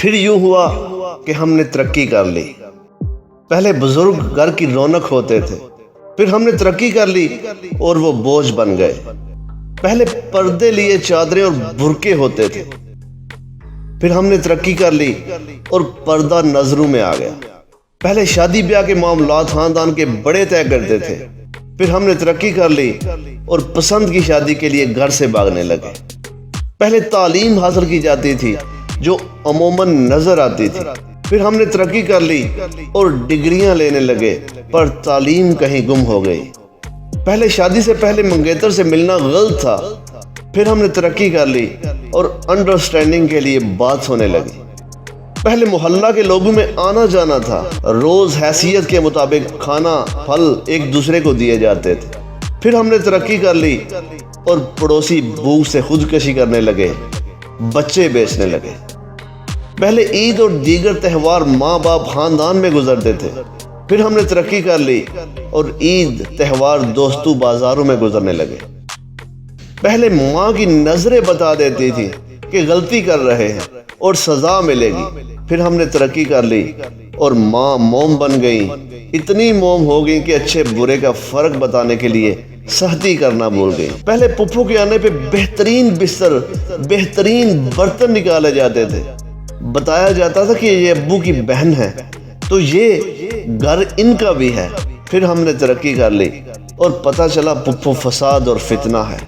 پھر یوں ہوا کہ ہم نے ترقی کر لی۔ پہلے بزرگ گھر کی رونق ہوتے تھے، پھر ہم نے ترقی کر لی اور وہ بوجھ بن گئے۔ پہلے پردے لیے چادریں اور برقعے ہوتے تھے، پھر ہم نے ترقی کر لی اور پردہ نظروں میں آ گیا۔ پہلے شادی بیاہ کے معاملات خاندان کے بڑے طے کرتے تھے، پھر ہم نے ترقی کر لی اور پسند کی شادی کے لیے گھر سے بھاگنے لگے۔ پہلے تعلیم حاصل کی جاتی تھی جو عموماً نظر آتی تھی، پھر ہم نے ترقی کر لی اور ڈگریاں لینے لگے، پر تعلیم کہیں گم ہو گئی۔ پہلے شادی سے پہلے منگیتر سے ملنا غلط تھا، پھر ہم نے ترقی کر لی اور انڈرسٹینڈنگ کے لیے بات ہونے لگی۔ پہلے محلہ کے لوگوں میں آنا جانا تھا، روز حیثیت کے مطابق کھانا پھل ایک دوسرے کو دیے جاتے تھے، پھر ہم نے ترقی کر لی اور پڑوسی بھوک سے خودکشی کرنے لگے، بچے بیچنے لگے۔ پہلے عید اور دیگر تہوار ماں باپ خاندان میں گزرتے تھے، پھر ہم نے ترقی کر لی اور عید تہوار دوستوں بازاروں میں گزرنے لگے۔ پہلے ماں کی نظریں بتا دیتی تھی کہ غلطی کر رہے ہیں اور سزا ملے گی، پھر ہم نے ترقی کر لی اور ماں موم بن گئی، اتنی موم ہو گئی کہ اچھے برے کا فرق بتانے کے لیے سختی کرنا بھول گئی۔ پہلے پھپھو کے آنے پہ بہترین بستر، بہترین برتن نکالے جاتے تھے، بتایا جاتا تھا کہ یہ ابو کی بہن ہے تو یہ گھر ان کا بھی ہے، پھر ہم نے ترقی کر لی اور پتہ چلا پھپھو فساد اور فتنہ ہے۔